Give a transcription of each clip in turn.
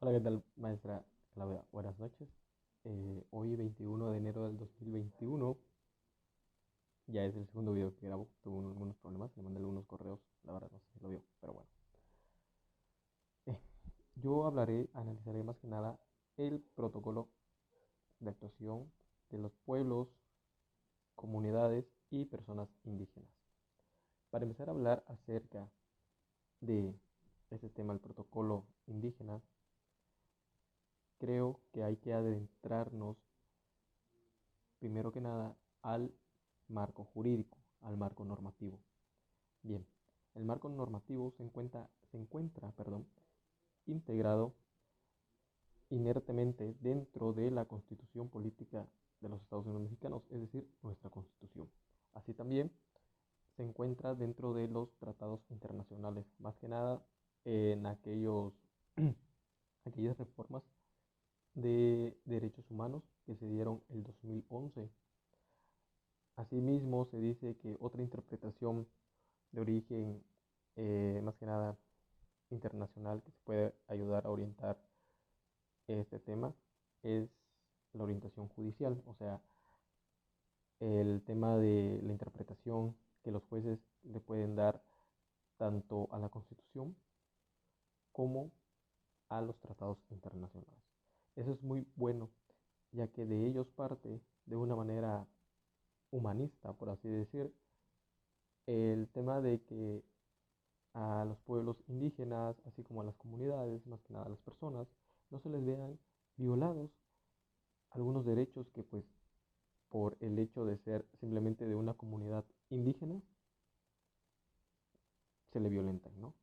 Hola, ¿qué tal, maestra Claudia? Buenas noches. Hoy, 21 de enero del 2021, ya es el segundo video que grabo. Tuve algunos problemas, le mandé algunos correos, la verdad no sé si lo vio, pero bueno. Eh, yo analizaré más que nada el protocolo de actuación de los pueblos, comunidades y personas indígenas. Para empezar a hablar acerca de este tema, el protocolo indígena, creo que hay que adentrarnos primero que nada al marco jurídico, al marco normativo. Bien, el marco normativo se encuentra integrado inertemente dentro de la Constitución Política de los Estados Unidos Mexicanos, es decir, nuestra Constitución. Así también se encuentra dentro de los tratados internacionales, más que nada en aquellas reformas de derechos humanos que se dieron el 2011. Asimismo, se dice que otra interpretación de origen, más que nada internacional, que se puede ayudar a orientar este tema, es la orientación judicial, o sea, el tema de la interpretación que los jueces le pueden dar tanto a la Constitución como a los tratados internacionales. Eso es muy bueno, ya que de ellos parte de una manera humanista, por así decir, el tema de que a los pueblos indígenas, así como a las comunidades, más que nada a las personas, no se les vean violados algunos derechos que pues por el hecho de ser simplemente de una comunidad indígena se le violentan, ¿no?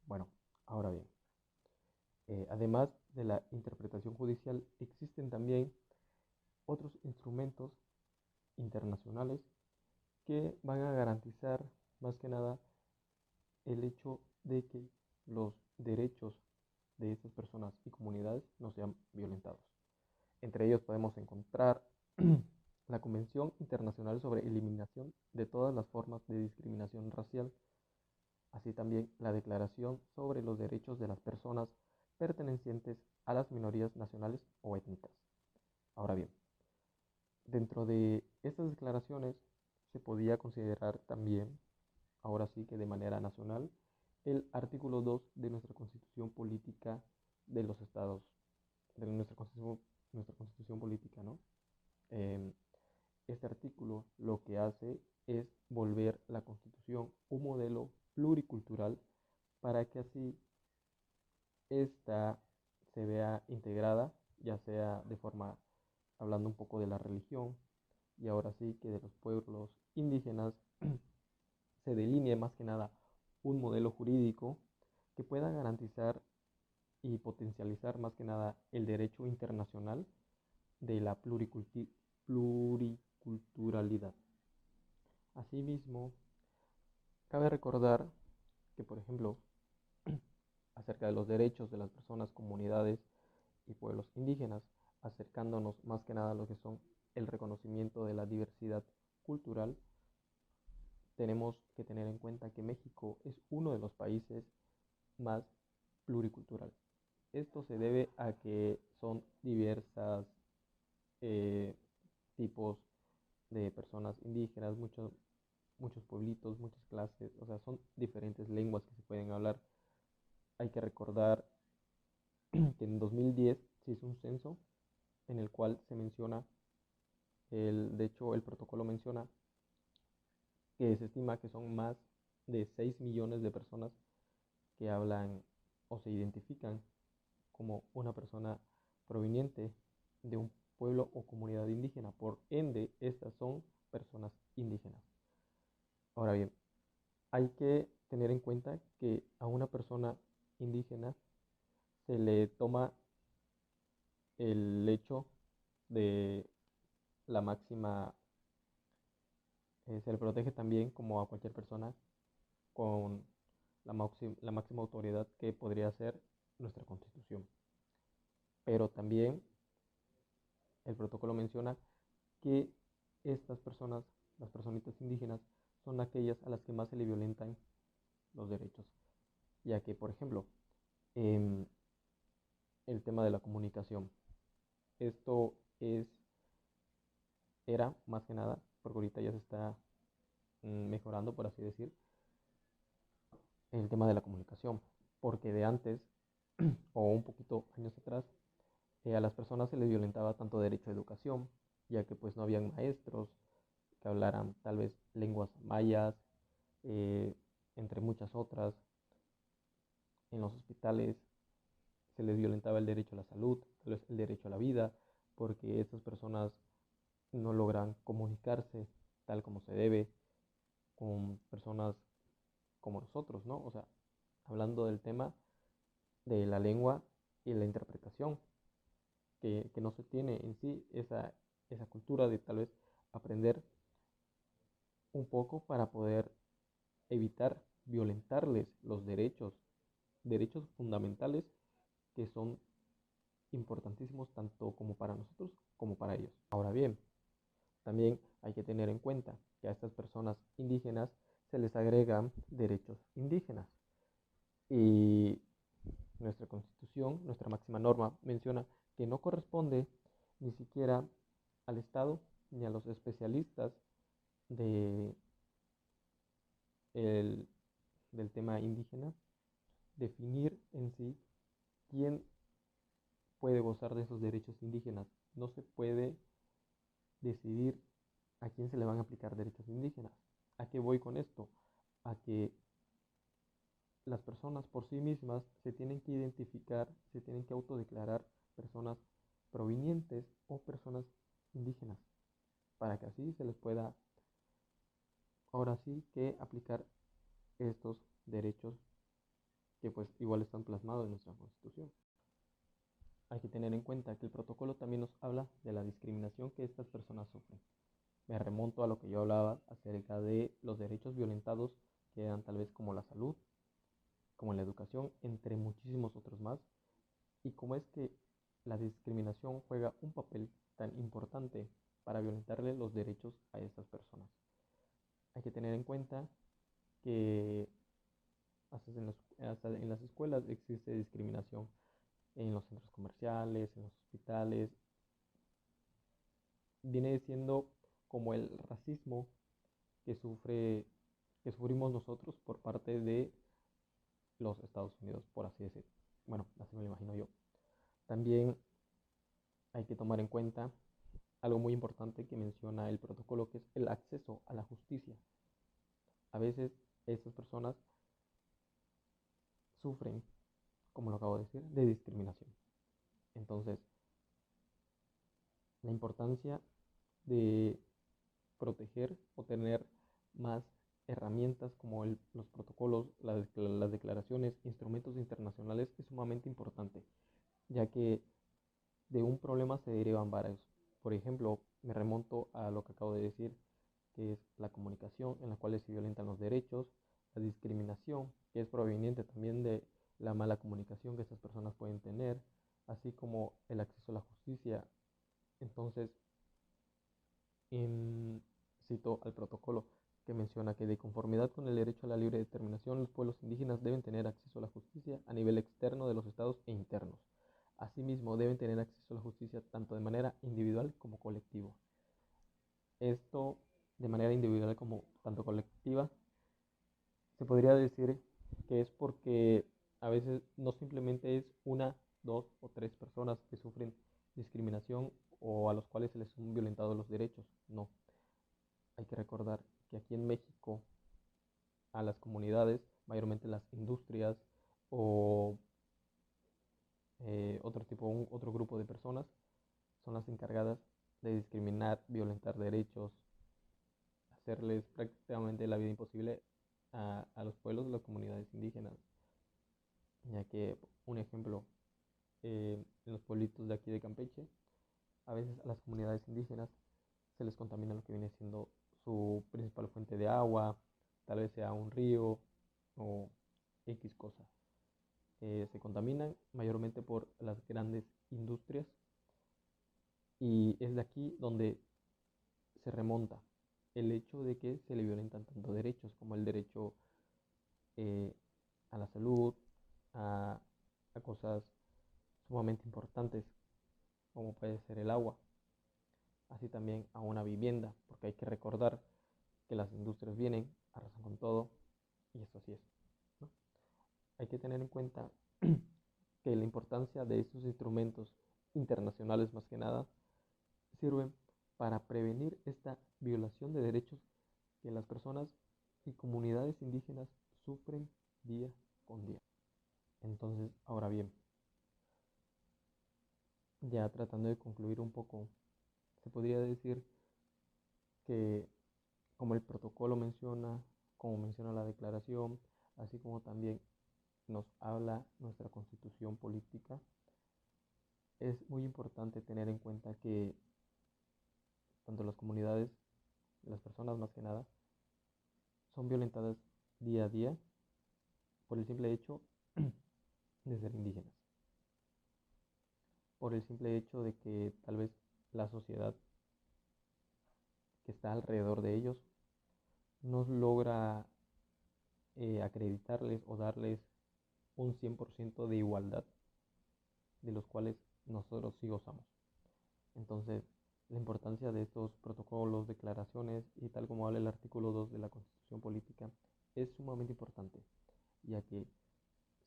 Bueno, ahora bien, además de la interpretación judicial, existen también otros instrumentos internacionales que van a garantizar más que nada el hecho de que los derechos de estas personas y comunidades no sean violentados. Entre ellos podemos encontrar la Convención Internacional sobre Eliminación de todas las formas de discriminación racial, así también la Declaración sobre los Derechos de las Personas pertenecientes a las minorías nacionales o étnicas. Ahora bien, dentro de estas declaraciones se podía considerar también, ahora sí que de manera nacional, el artículo 2 de nuestra Constitución Política de los Estados, de nuestra Constitución Política, ¿no? Em, Este artículo lo que hace es volver la Constitución un modelo pluricultural para que así ésta se vea integrada, ya sea de forma, hablando un poco de la religión, y ahora sí que de los pueblos indígenas, se delinee más que nada un modelo jurídico que pueda garantizar y potencializar más que nada el derecho internacional de la pluriculturalidad. Asimismo, cabe recordar que, por ejemplo, acerca de los derechos de las personas, comunidades y pueblos indígenas, acercándonos más que nada a lo que son el reconocimiento de la diversidad cultural, tenemos que tener en cuenta que México es uno de los países más pluricultural. Esto se debe a que son diversas eh, tipos de personas indígenas, muchos pueblitos, muchas clases, o sea, son diferentes lenguas que se pueden hablar. Hay que recordar que en 2010 se hizo un censo en el cual se menciona, de hecho el protocolo menciona que se estima que son más de 6 millones de personas que hablan o se identifican como una persona proveniente de un pueblo o comunidad indígena. Por ende, estas son personas indígenas. Ahora bien, hay que tener en cuenta que a una persona indígena se le toma el hecho de la máxima, se le protege también como a cualquier persona con la máxima autoridad que podría ser nuestra Constitución. Pero también el protocolo menciona que estas personas, las personitas indígenas, son aquellas a las que más se le violentan los derechos, ya que, por ejemplo, el tema de la comunicación. Esto era más que nada, porque ahorita ya se está mejorando, por así decir, el tema de la comunicación, porque de antes, o un poquito años atrás, a las personas se les violentaba tanto derecho a educación, ya que pues no habían maestros que hablaran tal vez lenguas mayas, eh, entre muchas otras. En los hospitales se les violentaba el derecho a la salud, tal vez el derecho a la vida, porque estas personas no logran comunicarse tal como se debe con personas como nosotros, ¿no? O sea, hablando del tema de la lengua y la interpretación, que no se tiene en sí esa cultura de tal vez aprender un poco para poder evitar violentarles los derechos fundamentales que son importantísimos tanto como para nosotros como para ellos. Ahora bien, también hay que tener en cuenta que a estas personas indígenas se les agregan derechos indígenas. Y nuestra constitución, nuestra máxima norma, menciona que no corresponde ni siquiera al Estado ni a los especialistas de el- del tema indígena definir en sí quién puede gozar de esos derechos indígenas. No se puede decidir a quién se le van a aplicar derechos indígenas. ¿A qué voy con esto? A que las personas por sí mismas se tienen que identificar, se tienen que autodeclarar personas provenientes o personas indígenas, para que así se les pueda, ahora sí, que aplicar estos derechos que pues igual están plasmados en nuestra Constitución. Hay que tener en cuenta que el protocolo también nos habla de la discriminación que estas personas sufren. Me remonto a lo que yo hablaba acerca de los derechos violentados que eran tal vez como la salud, como la educación, entre muchísimos otros más, y cómo es que la discriminación juega un papel tan importante para violentarle los derechos a estas personas. Hay que tener en cuenta que hasta en las escuelas existe discriminación, en los centros comerciales, en los hospitales. Viene siendo como el racismo que que sufrimos nosotros por parte de los Estados Unidos, por así decirlo. Bueno, así me lo imagino yo. También hay que tomar en cuenta algo muy importante que menciona el protocolo, que es el acceso a la justicia. A veces estas personas sufren, como lo acabo de decir, de discriminación. Entonces, la importancia de proteger o tener más herramientas como los protocolos, las declaraciones, instrumentos internacionales es sumamente importante, ya que de un problema se derivan varios. Por ejemplo, me remonto a lo que acabo de decir, que es la comunicación en la cual se violentan los derechos, la discriminación, que es proveniente también de la mala comunicación que estas personas pueden tener, así como el acceso a la justicia. Entonces, en, cito al protocolo que menciona que de conformidad con el derecho a la libre determinación, los pueblos indígenas deben tener acceso a la justicia a nivel externo de los estados e internos. Asimismo, deben tener acceso a la justicia tanto de manera individual como colectiva. Esto de manera individual como tanto colectiva se podría decir que es porque a veces no simplemente es una, dos o tres personas que sufren discriminación o a los cuales se les son violentados los derechos. No, hay que recordar que aquí en México a las comunidades, mayormente las industrias o otro grupo de personas, son las encargadas de discriminar, violentar derechos, hacerles prácticamente la vida imposible a los pueblos de las comunidades indígenas, ya que, un ejemplo, en los pueblitos de aquí de Campeche, a veces a las comunidades indígenas se les contamina lo que viene siendo su principal fuente de agua, tal vez sea un río o X cosa. Se contaminan mayormente por las grandes industrias y es de aquí donde se remonta el hecho de que se le violentan tanto derechos como el derecho eh, a la salud, a, a cosas sumamente importantes, como puede ser el agua, así también a una vivienda, porque hay que recordar que las industrias vienen, arrasan con todo, y esto así es, ¿no? Hay que tener en cuenta que la importancia de estos instrumentos internacionales más que nada sirven para prevenir esta violación de derechos que las personas y comunidades indígenas sufren día con día. Entonces, ahora bien, ya tratando de concluir un poco, se podría decir que como el protocolo menciona, como menciona la declaración, así como también nos habla nuestra constitución política, es muy importante tener en cuenta que tanto las comunidades, las personas más que nada, son violentadas día a día por el simple hecho de ser indígenas, por el simple hecho de que tal vez la sociedad que está alrededor de ellos no logra acreditarles o darles un 100% de igualdad, de los cuales nosotros sí gozamos. Entonces, la importancia de estos protocolos, declaraciones y tal como habla el artículo 2 de la Constitución Política es sumamente importante, ya que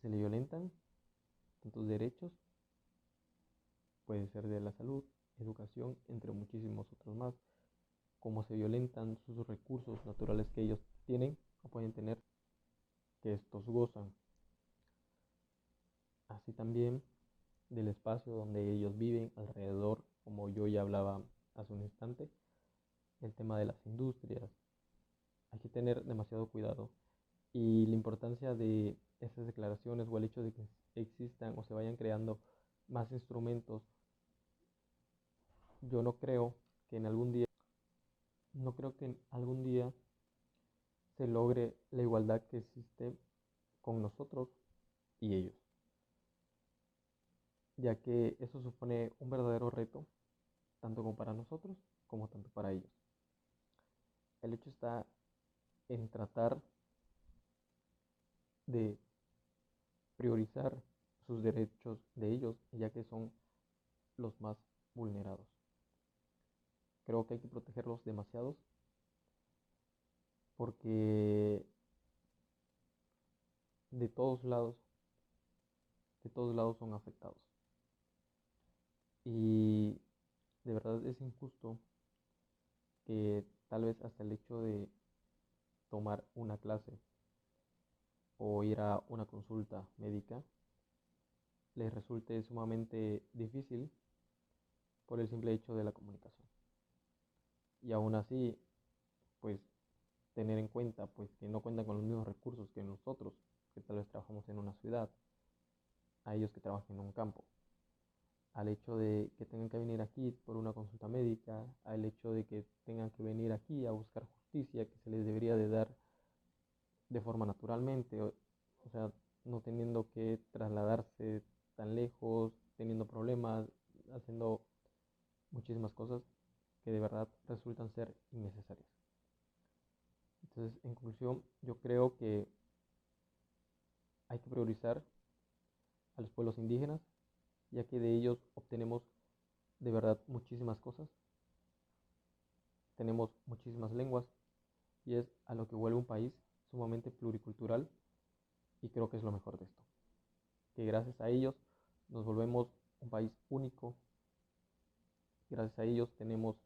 se le violentan tantos derechos, puede ser de la salud, educación, entre muchísimos otros más, como se violentan sus recursos naturales que ellos tienen o pueden tener, que estos gozan. Así también del espacio donde ellos viven alrededor, como yo ya hablaba hace un instante, el tema de las industrias. Hay que tener demasiado cuidado y la importancia de estas declaraciones o el hecho de que existan o se vayan creando más instrumentos. Yo no creo que en algún día, no creo que en algún día se logre la igualdad que existe con nosotros y ellos, ya que eso supone un verdadero reto, tanto como para nosotros como tanto para ellos. El hecho está en tratar de priorizar sus derechos de ellos, ya que son los más vulnerados. Creo que hay que protegerlos demasiados porque de todos lados, de todos lados son afectados. Y de verdad es injusto que tal vez hasta el hecho de tomar una clase o ir a una consulta médica les resulte sumamente difícil por el simple hecho de la comunicación. Y aún así, pues tener en cuenta pues que no cuentan con los mismos recursos que nosotros, que tal vez trabajamos en una ciudad, a ellos que trabajan en un campo, al hecho de que tengan que venir aquí por una consulta médica, al hecho de que tengan que venir aquí a buscar justicia que se les debería de dar de forma naturalmente, o sea, no teniendo que trasladarse tan lejos, teniendo problemas, haciendo muchísimas cosas que de verdad resultan ser innecesarias. Entonces, en conclusión, yo creo que hay que priorizar a los pueblos indígenas, ya que de ellos obtenemos de verdad muchísimas cosas, tenemos muchísimas lenguas y es a lo que vuelve un país sumamente pluricultural y creo que es lo mejor de esto, que gracias a ellos nos volvemos un país único, gracias a ellos tenemos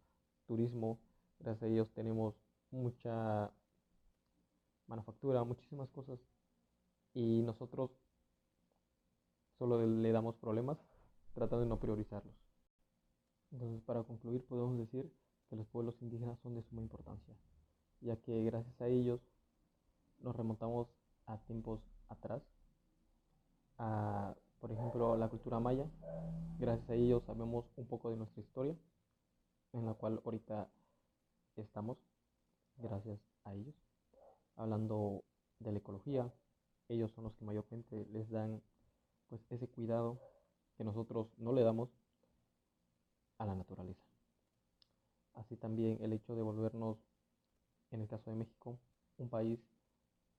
turismo, gracias a ellos tenemos mucha manufactura, muchísimas cosas y nosotros solo le damos problemas tratando de no priorizarlos. Entonces, para concluir, podemos decir que los pueblos indígenas son de suma importancia, ya que gracias a ellos nos remontamos a tiempos atrás, a, por ejemplo, la cultura maya. Gracias a ellos sabemos un poco de nuestra historia, en la cual ahorita estamos, gracias a ellos. Hablando de la ecología, ellos son los que mayormente les dan pues ese cuidado que nosotros no le damos a la naturaleza. Así también el hecho de volvernos, en el caso de México, un país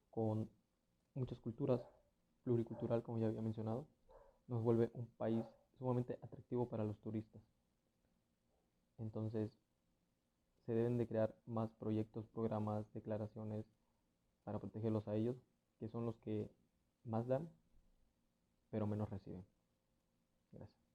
con muchas culturas, pluricultural, como ya había mencionado, nos vuelve un país sumamente atractivo para los turistas. Entonces, se deben de crear más proyectos, programas, declaraciones para protegerlos a ellos, que son los que más dan, pero menos reciben. Gracias.